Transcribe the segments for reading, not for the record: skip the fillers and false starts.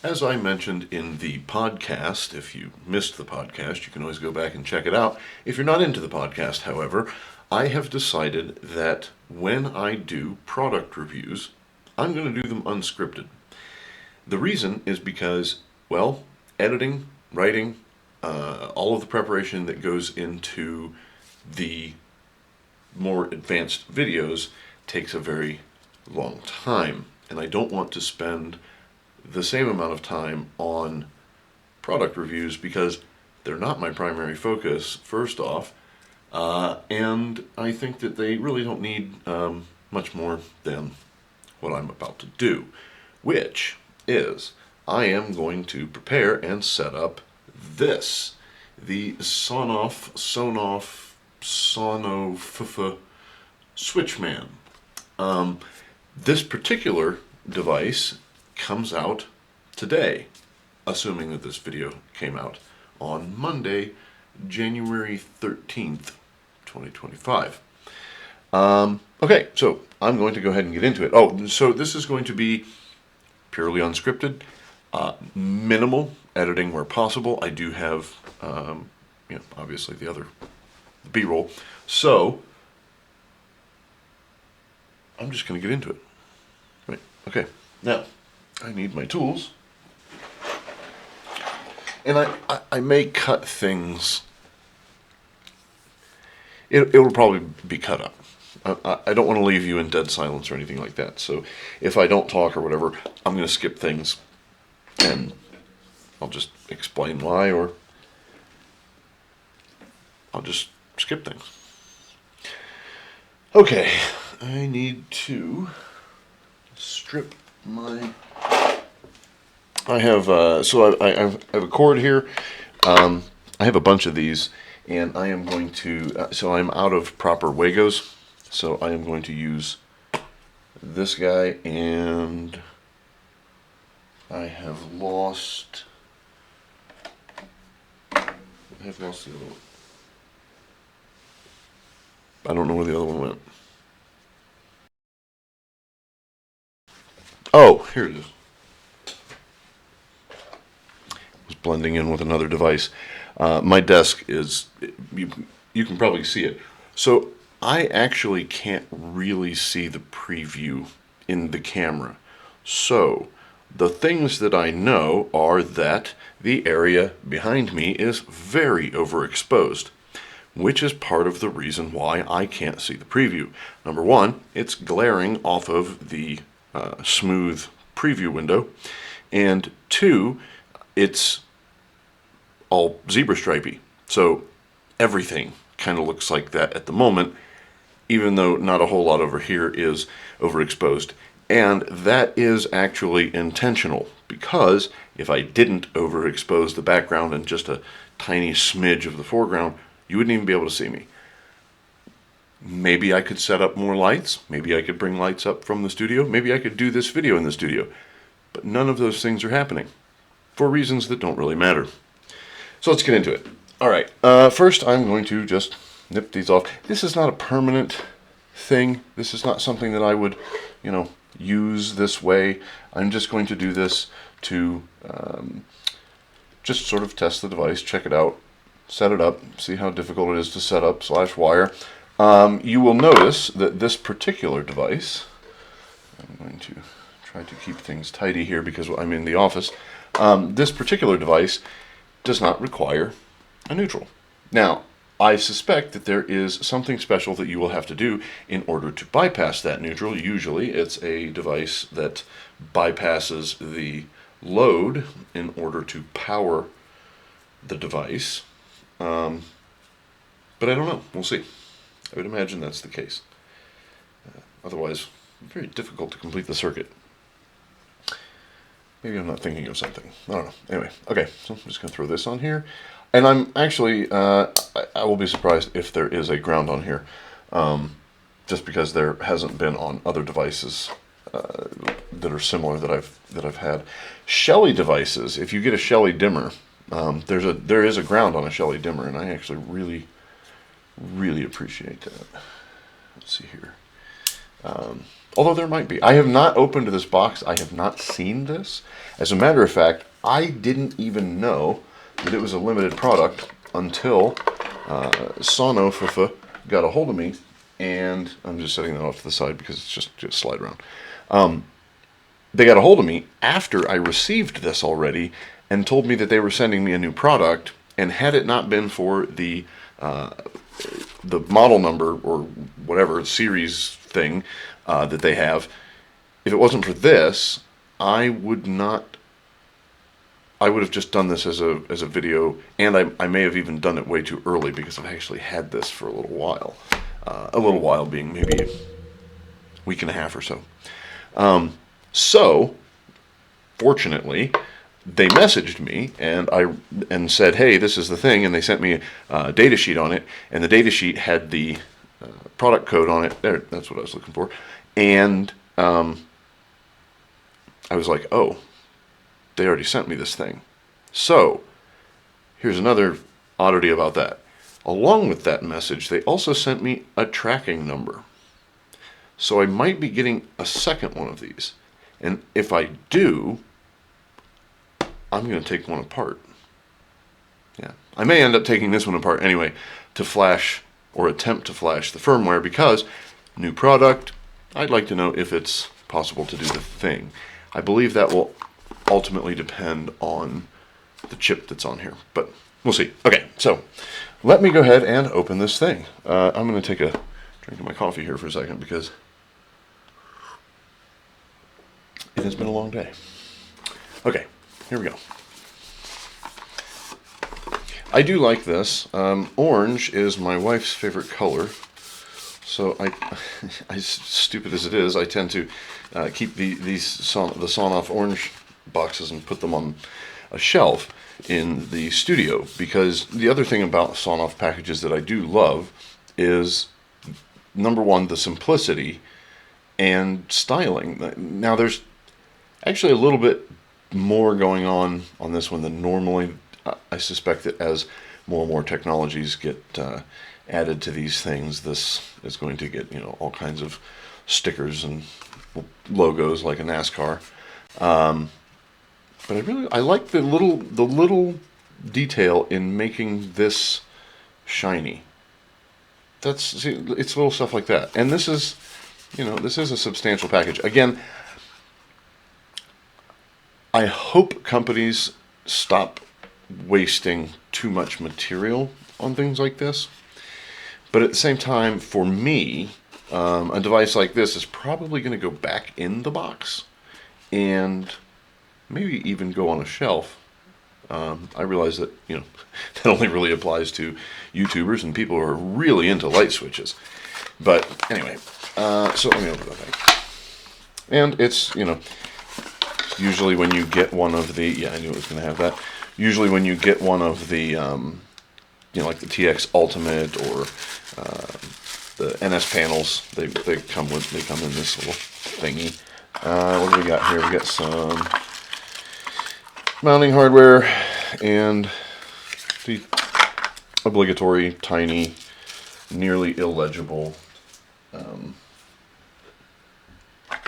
As I mentioned in the podcast, if you missed the podcast, you can always go back and check it out. If you're not into the podcast, however, I have decided that when I do product reviews, I'm going to do them unscripted. The reason is because, well, editing, writing, all of the preparation that goes into the more advanced videos takes a very long time, and I don't want to spend the same amount of time on product reviews because they're not my primary focus, first off, and I think that they really don't need much more than what I'm about to do, which is I am going to prepare and set up this, the Sonoff SwitchMan. This particular device comes out today, assuming that this video came out on Monday, January 13th, 2025. Okay, so I'm going to go ahead and get into it. Oh, so this is going to be purely unscripted, minimal editing where possible. I do have, obviously the other B-roll. So I'm just going to get into it. Right. Okay. Now, I need my tools. And I may cut things. It will probably be cut up. I don't want to leave you in dead silence or anything like that. So if I don't talk or whatever, I'm going to skip things. And I'll just explain why, or I'll just skip things. Okay, I need to strip my... I have a cord here. I have a bunch of these, and I am going to... so I'm out of proper Wagos, so I am going to use this guy, and I have lost... the other one. I don't know where the other one went. Oh, here it is. It was blending in with another device. My desk is, you can probably see it. So I actually can't really see the preview in the camera. So the things that I know are that the area behind me is very overexposed, which is part of the reason why I can't see the preview. Number one, it's glaring off of the smooth preview window, and two, it's all zebra stripey. So everything kind of looks like that at the moment, even though not a whole lot over here is overexposed. And that is actually intentional, because if I didn't overexpose the background and just a tiny smidge of the foreground, you wouldn't even be able to see me. Maybe I could set up more lights. Maybe I could bring lights up from the studio. Maybe I could do this video in the studio. But none of those things are happening for reasons that don't really matter. So let's get into it. All right. First, I'm going to just nip these off. This is not a permanent thing. This is not something that I would, use this way. I'm just going to do this to just sort of test the device, check it out, set it up, see how difficult it is to set up / wire. You will notice that this particular device, I'm going to try to keep things tidy here because I'm in the office. This particular device does not require a neutral. Now, I suspect that there is something special that you will have to do in order to bypass that neutral. Usually it's a device that bypasses the load in order to power the device. But I don't know. We'll see. I would imagine that's the case. Otherwise, very difficult to complete the circuit. Maybe I'm not thinking of something. I don't know. Anyway, okay, so I'm just going to throw this on here. And I'm actually, I will be surprised if there is a ground on here, just because there hasn't been on other devices that are similar that I've had. Shelly devices, if you get a Shelly dimmer, there is a ground on a Shelly dimmer, and I actually really appreciate that. Let's see here. Although there might be. I have not opened this box. I have not seen this. As a matter of fact, I didn't even know that it was a limited product until Sonoff got a hold of me, and I'm just setting that off to the side because it's just slide around. They got a hold of me after I received this already and told me that they were sending me a new product, and had it not been for the model number or whatever series thing that they have, if it wasn't for this, I would have just done this as a video, and I may have even done it way too early because I've actually had this for a little while. A little while being maybe a week and a half or so. So, fortunately, they messaged me and said, hey, this is the thing, and they sent me a data sheet on it, and the data sheet had the product code on it. There, that's what I was looking for. And I was like, oh, they already sent me this thing. So, here's another oddity about that. Along with that message, they also sent me a tracking number. So I might be getting a second one of these. And if I do, I'm going to take one apart. Yeah, I may end up taking this one apart anyway to flash or attempt to flash the firmware, because new product, I'd like to know if it's possible to do the thing. I believe that will ultimately depend on the chip that's on here, but we'll see. Okay, so let me go ahead and open this thing. I'm going to take a drink of my coffee here for a second because it has been a long day. Okay, here we go. I do like this. Orange is my wife's favorite color, so as stupid as it is, I tend to keep the Sonoff orange boxes and put them on a shelf in the studio, because the other thing about Sonoff packages that I do love is, number one, the simplicity and styling. Now, there's actually a little bit more going on this one than normally. I suspect that as more and more technologies get added to these things, this is going to get, all kinds of stickers and logos like a NASCAR. But I like the little detail in making this shiny. It's little stuff like that. And this is, this is a substantial package. Again, I hope companies stop wasting too much material on things like this. But at the same time, for me, a device like this is probably going to go back in the box and maybe even go on a shelf. I realize that, that only really applies to YouTubers and people who are really into light switches. But anyway, so let me open the thing. And it's, usually when you get one of the, yeah, I knew it was going to have that. Usually when you get one of the, like the TX Ultimate or the NSPanels, they come in this little thingy. What do we got here? We got some mounting hardware and the obligatory, tiny, nearly illegible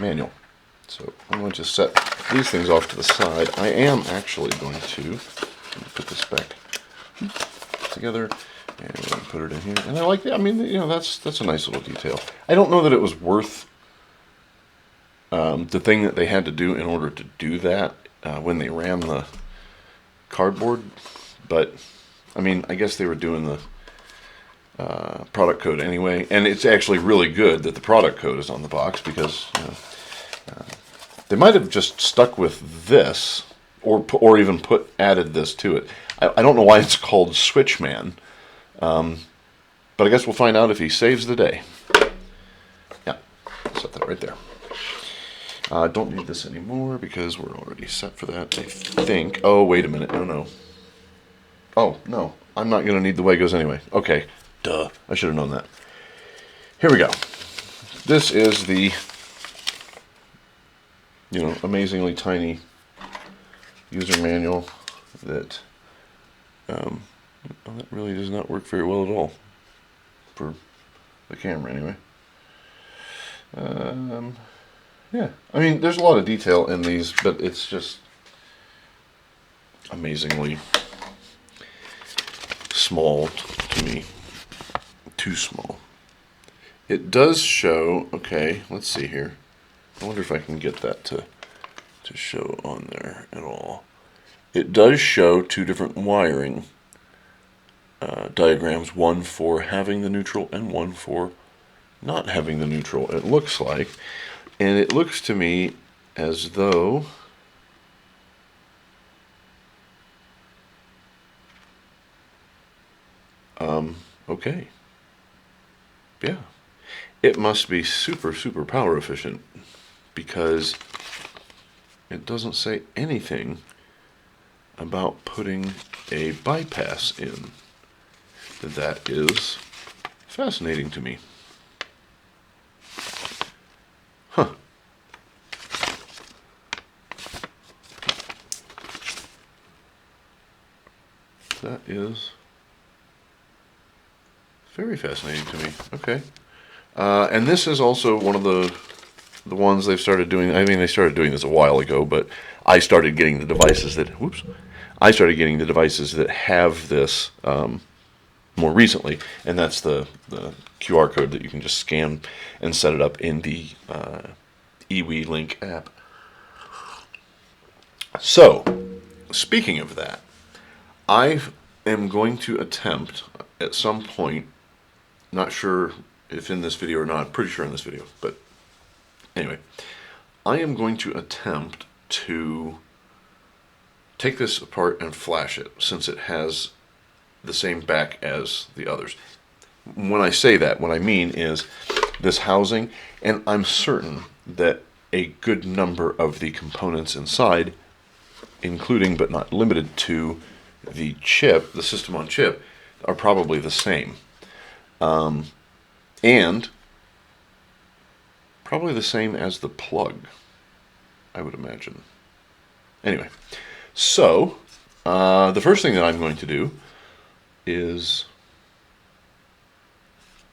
manual. So I'm going to set these things off to the side. I am actually going to put this back together and we're going to put it in here. And I like that. I mean, that's a nice little detail. I don't know that it was worth the thing that they had to do in order to do that when they ran the cardboard, but I mean, I guess they were doing the product code anyway, and it's actually really good that the product code is on the box, because they might have just stuck with this or even added this to it. I don't know why it's called SwitchMan, but I guess we'll find out if he saves the day. Yeah, set that right there. Don't need this anymore because we're already set for that, I think. Oh, wait a minute. No. Oh, no. I'm not going to need the Wagos anyway. Okay. Duh. I should have known that. Here we go. This is the, amazingly tiny user manual that, that really does not work very well at all for the camera anyway. Yeah, I mean, there's a lot of detail in these, but it's just amazingly small to me. Too small. It does show, okay, let's see here. I wonder if I can get that to show on there at all. It does show two different wiring diagrams, one for having the neutral and one for not having the neutral, it looks like. And it looks to me as though okay. Yeah. It must be super, super power efficient because it doesn't say anything about putting a bypass in. That is fascinating to me. Huh. That is very fascinating to me. Okay. And this is also one of the ones they've started doing. I mean, they started doing this a while ago, but I started getting the devices that, I started getting the devices that have this more recently, and that's the QR code that you can just scan and set it up in the EWeLink app. So, speaking of that, I am going to attempt at some point, not sure if in this video or not, pretty sure in this video, but anyway, I am going to attempt to take this apart and flash it, since it has the same back as the others. When I say that, what I mean is this housing, and I'm certain that a good number of the components inside, including but not limited to the chip, the system on chip, are probably the same. And probably the same as the plug, I would imagine. Anyway, so the first thing that I'm going to do is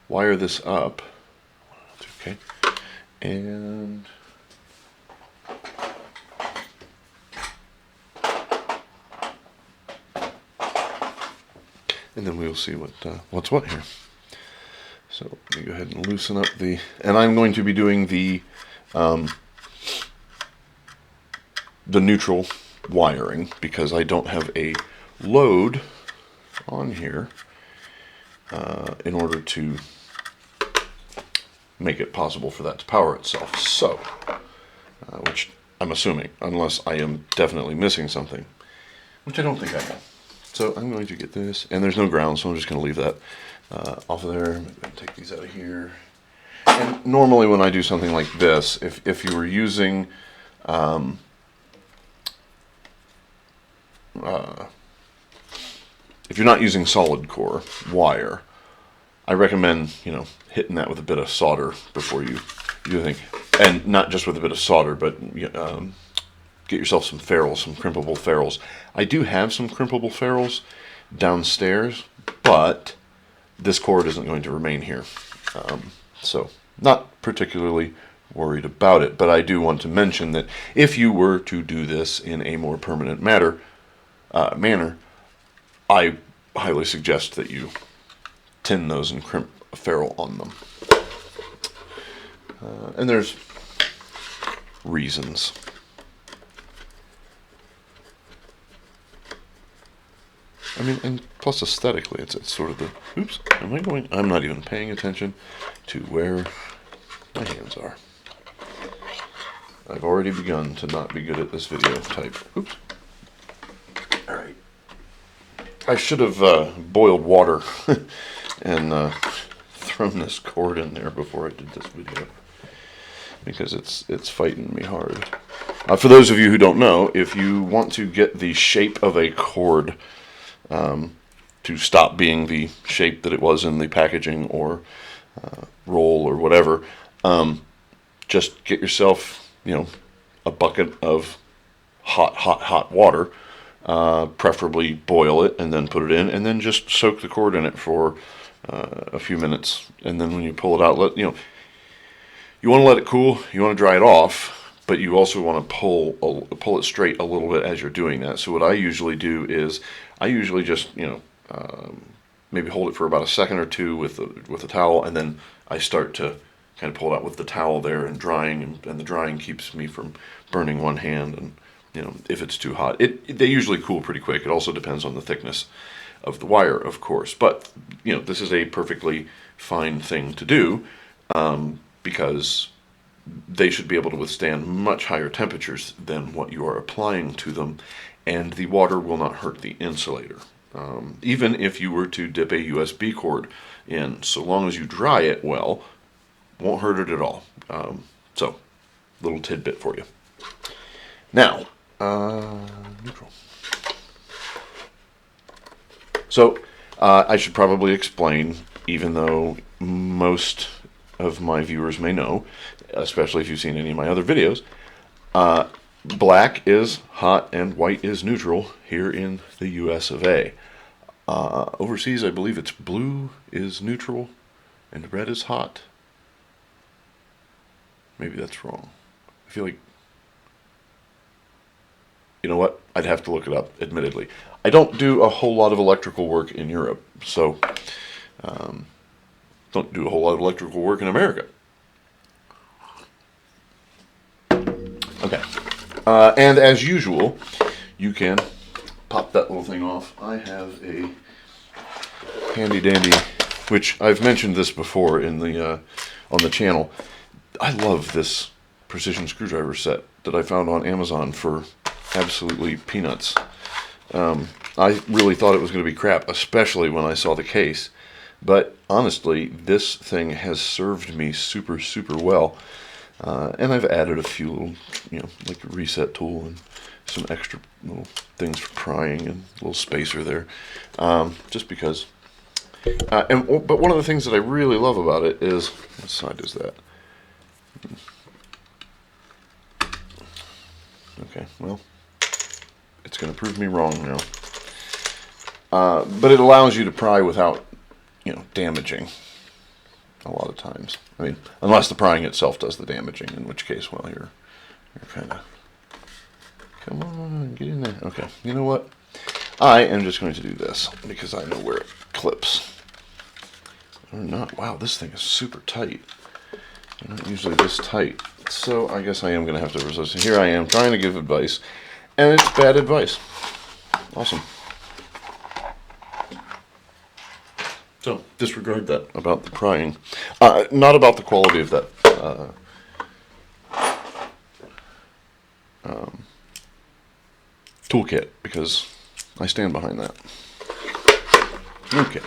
wire this up. Okay, and then we'll see what's what here. So let me go ahead and loosen up the, and I'm going to be doing the neutral wiring because I don't have a load on here in order to make it possible for that to power itself. So, which I'm assuming, unless I am definitely missing something, which I don't think I am. So I'm going to get this, and there's no ground, so I'm just going to leave that off of there. I'm going to take these out of here. And normally when I do something like this, if you were using if you're not using solid core wire, I recommend, hitting that with a bit of solder before you do the thing. And not just with a bit of solder, but get yourself some ferrules, some crimpable ferrules. I do have some crimpable ferrules downstairs, but this cord isn't going to remain here. So not particularly worried about it, but I do want to mention that if you were to do this in a more permanent manner, I highly suggest that you tin those and crimp a ferrule on them. And there's reasons. I mean, and plus aesthetically, it's sort of the, oops, I'm not even paying attention to where my hands are. I've already begun to not be good at this video type. Oops. Alright. I should have boiled water and thrown this cord in there before I did this video, because it's fighting me hard. For those of you who don't know, if you want to get the shape of a cord to stop being the shape that it was in the packaging or roll or whatever, just get yourself, a bucket of hot water, preferably boil it and then put it in, and then just soak the cord in it for a few minutes, and then when you pull it out, You want to let it cool, you want to dry it off, but you also want to pull it straight a little bit as you're doing that. So what I usually do is, I usually just, maybe hold it for about a second or two with a towel, and then I start to kind of pull it out with the towel there and drying, and the drying keeps me from burning one hand, and if it's too hot. They usually cool pretty quick. It also depends on the thickness of the wire, of course, but this is a perfectly fine thing to do, because they should be able to withstand much higher temperatures than what you are applying to them, and the water will not hurt the insulator. Even if you were to dip a USB cord in, so long as you dry it well, won't hurt it at all. So, little tidbit for you. Now, neutral. So, I should probably explain, even though most of my viewers may know, especially if you've seen any of my other videos, black is hot and white is neutral here in the US of A. Overseas, I believe it's blue is neutral and red is hot. Maybe that's wrong. I feel like, you know what? I'd have to look it up, admittedly. I don't do a whole lot of electrical work in Europe, so don't do a whole lot of electrical work in America. Okay. And as usual, you can pop that little thing off. I have a handy dandy, which I've mentioned this before in the on the channel. I love this precision screwdriver set that I found on Amazon for absolutely peanuts. I really thought it was going to be crap, especially when I saw the case. But honestly, this thing has served me super, super well. And I've added a few little, like a reset tool and some extra little things for prying and a little spacer there. Just because. But one of the things that I really love about it is, what side is that? Okay, well, it's going to prove me wrong now. But it allows you to pry without, damaging a lot of times. I mean, unless the prying itself does the damaging, in which case, well, you're kind of, come on, get in there. Okay, you know what? I am just going to do this because I know where it clips. Or not. Wow, this thing is super tight. They're not usually this tight. So I guess I am going to have to resist. Here I am trying to give advice, and it's bad advice. Awesome. So disregard that about the prying. Not about the quality of that toolkit, because I stand behind that. Okay.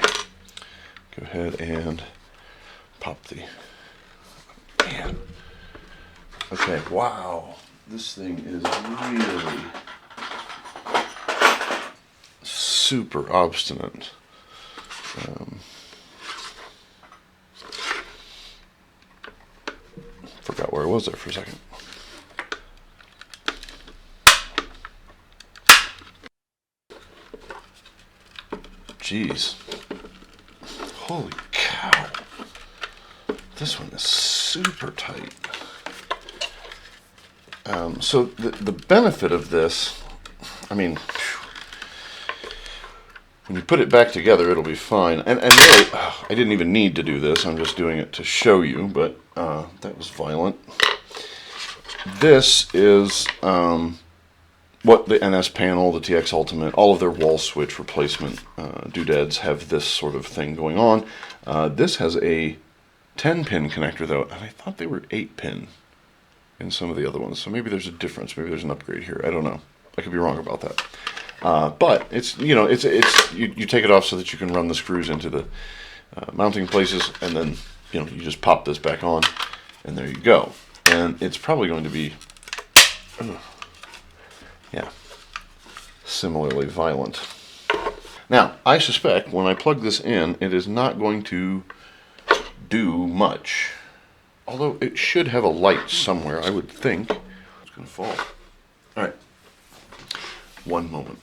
Go ahead and pop the... Man. Okay, wow. This thing is really super obstinate. Forgot where I was there for a second. Jeez. Holy cow. This one is super tight. So the benefit of this, I mean, when you put it back together, it'll be fine. And really, I didn't even need to do this. I'm just doing it to show you, but that was violent. This is what the NSPanel, the TX Ultimate, all of their wall switch replacement doodads have this sort of thing going on. This has a 10-pin connector, though, and I thought they were 8-pin in some of the other ones. So maybe there's a difference. Maybe there's an upgrade here. I don't know. I could be wrong about that. But it's, you take it off so that you can run the screws into the mounting places, and then, you just pop this back on, and there you go. And it's probably going to be, similarly violent. Now, I suspect when I plug this in, it is not going to do much. Although it should have a light somewhere, I would think. It's going to fall. All right. One moment.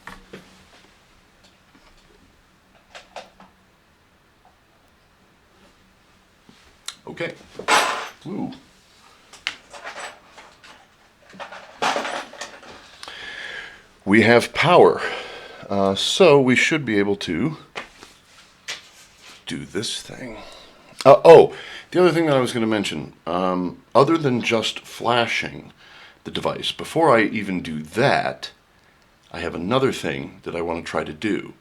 Okay. Ooh. we have power. So we should be able to do this thing. Oh, the other thing that I was going to mention, other than just flashing the device, before I even do that, I have another thing that I want to try to do.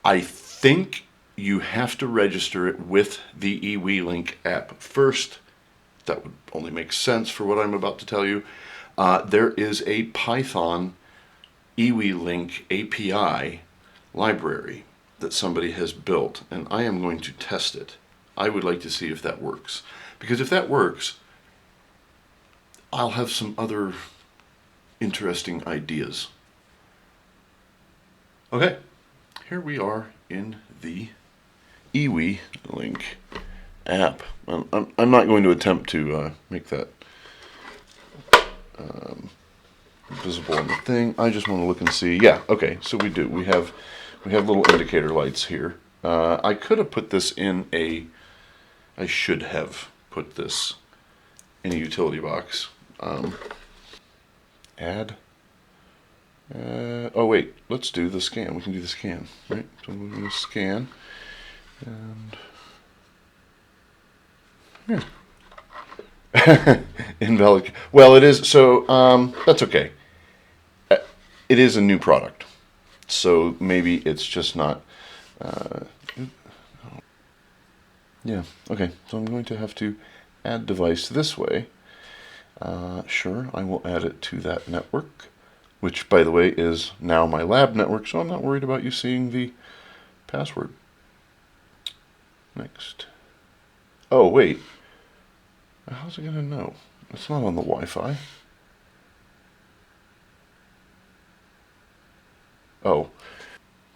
I think you have to register it with the EWeLink app first. That would only make sense for what I'm about to tell you. There is a Python EWeLink API library that somebody has built, and I am going to test it. I would like to see if that works. Because if that works, I'll have some other interesting ideas. Okay, here we are in the EWeLink app. I'm not going to attempt to make that visible on the thing. I just want to look and see. Yeah, okay, so we do. We have little indicator lights here. I could have put this in a... I should have put this in a utility box. Add. Oh wait, let's do the scan. We can do the scan, right? So we're going to scan. And... yeah. Invalid. Well, it is, so that's okay. It is a new product. So maybe it's just not... yeah, okay, so I'm going to have to add device this way. Sure, I will add it to that network, which, by the way, is now my lab network, so I'm not worried about you seeing the password. Next. Oh, wait. How's it going to know? It's not on the Wi-Fi. Oh,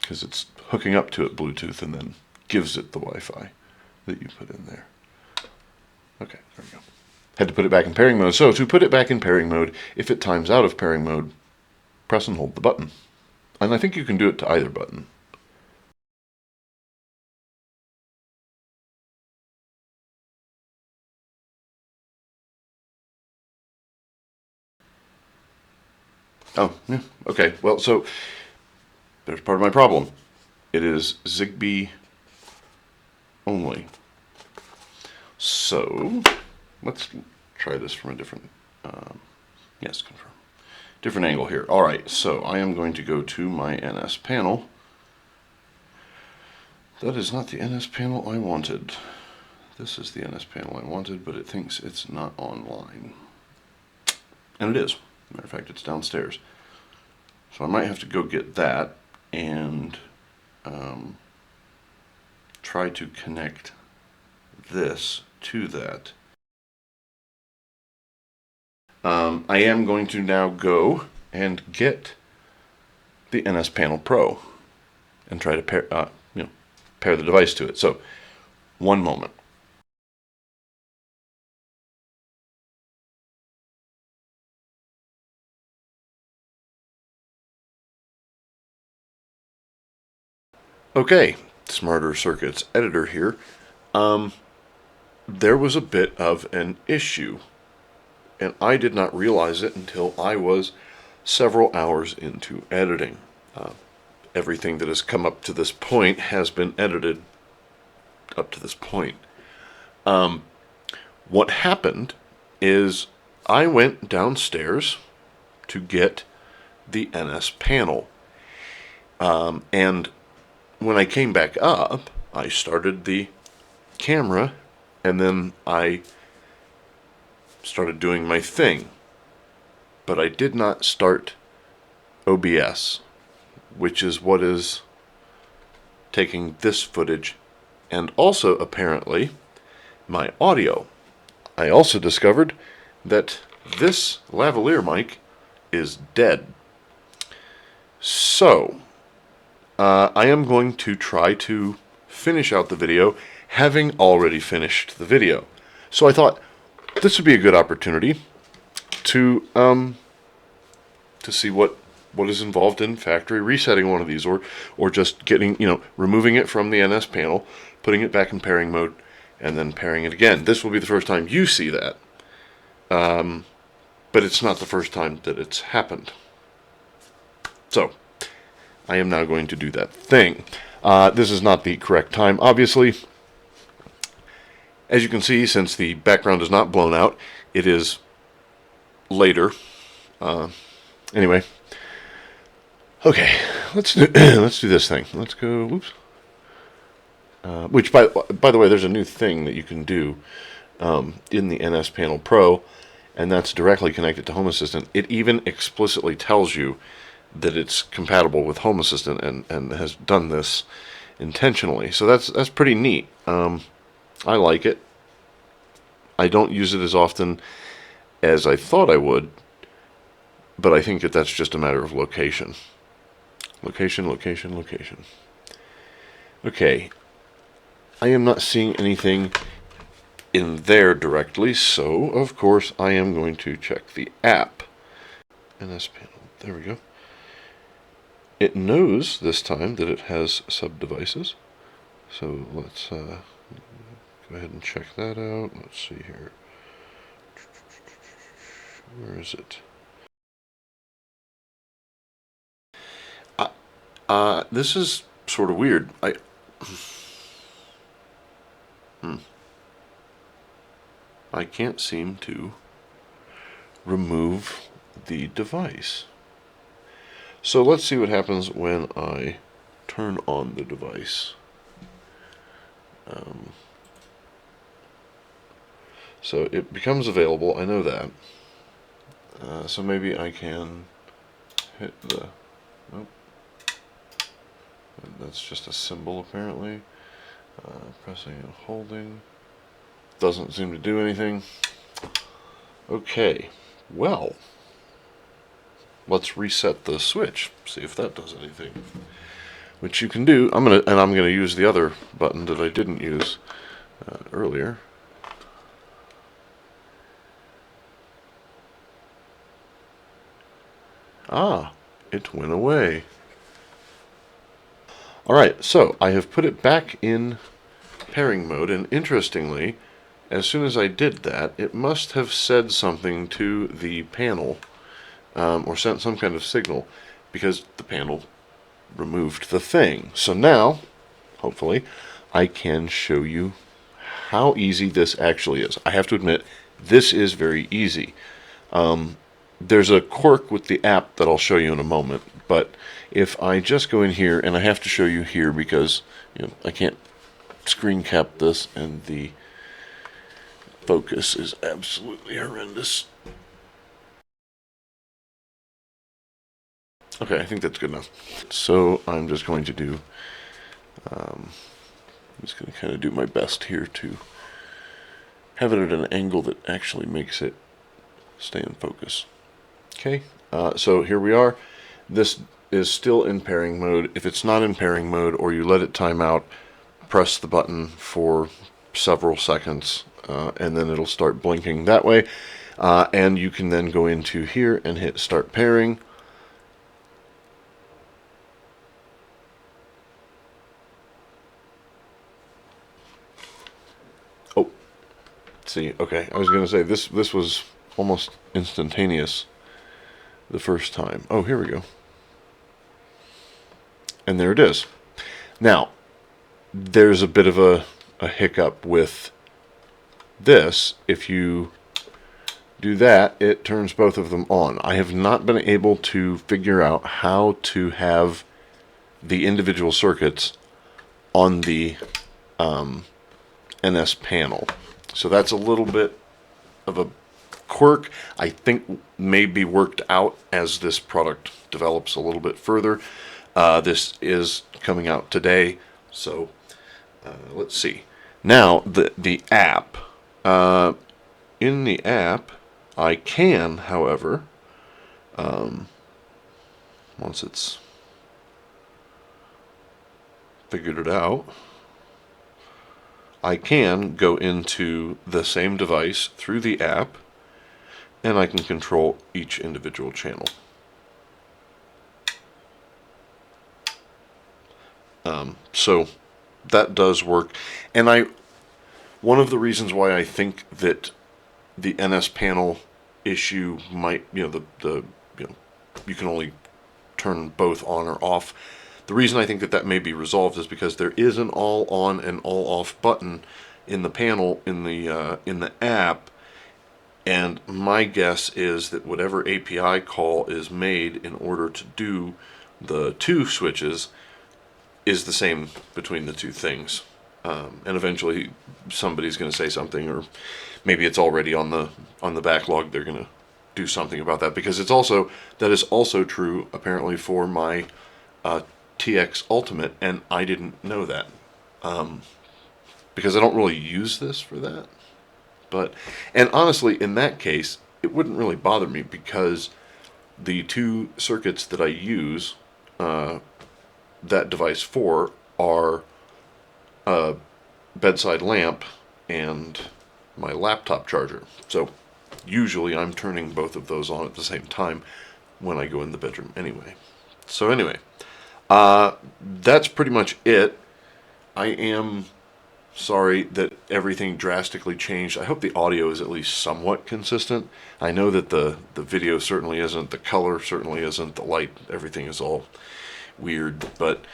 because it's hooking up to it Bluetooth and then gives it the Wi-Fi that you put in there. Okay, there we go. Had to put it back in pairing mode. So to put it back in pairing mode, if it times out of pairing mode, press and hold the button. And I think you can do it to either button. Oh, yeah, okay. Well, so there's part of my problem. It is ZigBee only. So let's try this from a different, yes, confirm. Different angle here. All right, so I am going to go to my NSPanel. That is not the NSPanel I wanted. This is the NSPanel I wanted, but it thinks it's not online. And it is. Matter of fact, it's downstairs. So I might have to go get that and try to connect this to that. I am going to now go and get the NSPanel Pro and try to pair the device to it. So, one moment. Okay, Smarter Circuits editor here. There was a bit of an issue, and I did not realize it until I was several hours into editing. Everything that has come up to this point has been edited up to this point. What happened is I went downstairs to get the NSPanel, and when I came back up, I started the camera, and then I started doing my thing. But I did not start OBS, which is what is taking this footage, and also apparently my audio. I also discovered that this lavalier mic is dead. So, I am going to try to finish out the video, having already finished the video. So I thought this would be a good opportunity to see what is involved in factory resetting one of these, or just getting, removing it from the NSPanel, putting it back in pairing mode, and then pairing it again. This will be the first time you see that, but it's not the first time that it's happened. So I am now going to do that thing. This is not the correct time, obviously. As you can see, since the background is not blown out, it is later. Anyway, okay, let's do this thing. Let's go. Whoops. Which, by the way, there's a new thing that you can do in the NSPanel Pro, and that's directly connected to Home Assistant. It even explicitly tells you that it's compatible with Home Assistant, and has done this intentionally. So that's pretty neat. I like it. I don't use it as often as I thought I would, but I think that that's just a matter of location. Location, location, location. Okay. I am not seeing anything in there directly, so of course I am going to check the app. NSPanel. There we go. It knows this time that it has sub-devices. So let's go ahead and check that out. Let's see here. Where is it? This is sort of weird. I can't seem to remove the device. So let's see what happens when I turn on the device. So it becomes available, I know that. So maybe I can hit the... Nope. That's just a symbol apparently. Pressing and holding. Doesn't seem to do anything. Okay, well, let's reset the switch, see if that does anything. Which you can do. I'm gonna use the other button that I didn't use earlier. Ah, it went away. Alright, so I have put it back in pairing mode, and interestingly, as soon as I did that, it must have said something to the panel, or sent some kind of signal, because the panel removed the thing. So now, hopefully, I can show you how easy this actually is. I have to admit, this is very easy. There's a quirk with the app that I'll show you in a moment, but if I just go in here, and I have to show you here because I can't screen cap this, and the focus is absolutely horrendous. Okay, I think that's good enough. So I'm just going to do, I'm just going to kind of do my best here to have it at an angle that actually makes it stay in focus. Okay, so here we are. This is still in pairing mode. If it's not in pairing mode, or you let it time out, press the button for several seconds, and then it'll start blinking that way. And you can then go into here and hit start pairing. Oh, see, okay, I was going to say this was almost instantaneous the first time. Oh, here we go. And there it is. Now, there's a bit of a hiccup with this. If you do that, it turns both of them on. I have not been able to figure out how to have the individual circuits on the NSPanel. So that's a little bit of a quirk. I think may be worked out as this product develops a little bit further. This is coming out today, so let's see. Now the app. In the app, I can, however, once it's figured it out, I can go into the same device through the app, and I can control each individual channel. So that does work, and one of the reasons why I think that the NSPanel issue might, you can only turn both on or off. The reason I think that that may be resolved is because there is an all on and all off button in the panel in the app, and my guess is that whatever API call is made in order to do the two switches is the same between the two things. And eventually somebody's going to say something, or maybe it's already on the backlog. They're going to do something about that, because that is also true apparently for my TX Ultimate, and I didn't know that, because I don't really use this for that. And honestly, in that case, it wouldn't really bother me, because the two circuits that I use that device for are a bedside lamp and my laptop charger. So usually I'm turning both of those on at the same time when I go in the bedroom anyway. So anyway, that's pretty much it. I am sorry that everything drastically changed. I hope the audio is at least somewhat consistent. I know that the video certainly isn't, the color certainly isn't, the light, everything is all weird, but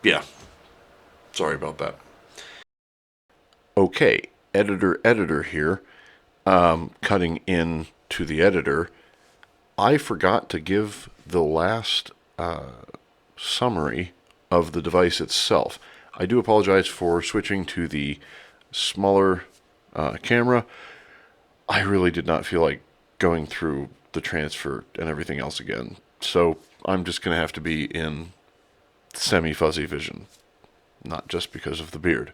yeah, sorry about that. Okay, editor here, cutting in to the editor. I forgot to give the last summary of the device itself. I do apologize for switching to the smaller camera. I really did not feel like going through the transfer and everything else again, so I'm just going to have to be in semi-fuzzy vision, not just because of the beard.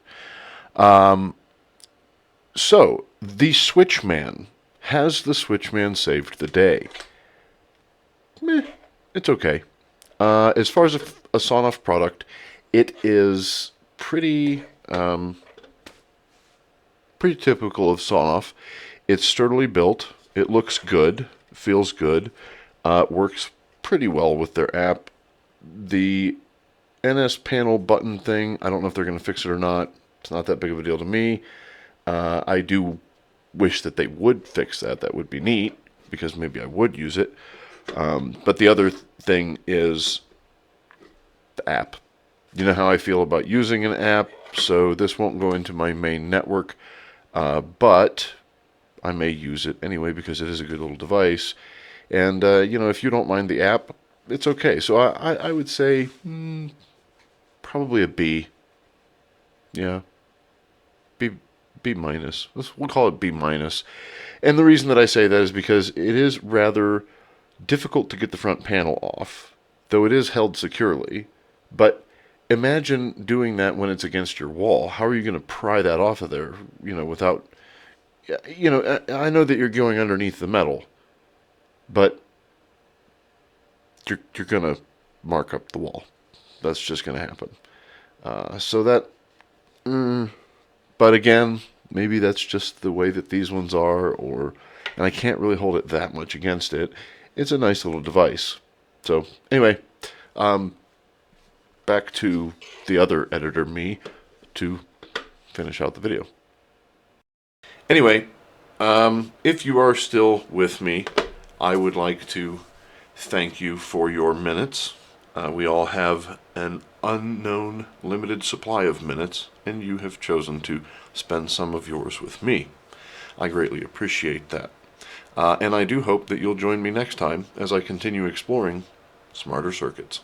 So, the SwitchMan. Has the SwitchMan saved the day? Meh, it's okay. As far as a Sonoff product, it is pretty typical of Sonoff. It's sturdily built. It looks good. Feels good. Works pretty well with their app. The NSPanel button thing, I don't know if they're going to fix it or not. It's not that big of a deal to me. I do wish that they would fix that. That would be neat, because maybe I would use it. But the other thing is the app. You know how I feel about using an app, so this won't go into my main network, but I may use it anyway because it is a good little device. And, if you don't mind the app, it's okay. So I would say probably a B. Yeah. B minus. We'll call it B minus. And the reason that I say that is because it is rather difficult to get the front panel off, though it is held securely. But imagine doing that when it's against your wall. How are you going to pry that off of there, without... I know that you're going underneath the metal, but you're going to mark up the wall. That's just going to happen. But again, maybe that's just the way that these ones are, and I can't really hold it that much against it. It's a nice little device. So anyway, back to the other editor, me, to finish out the video. Anyway, if you are still with me, I would like to thank you for your minutes. We all have an unknown limited supply of minutes, and you have chosen to spend some of yours with me. I greatly appreciate that. And I do hope that you'll join me next time as I continue exploring smarter circuits.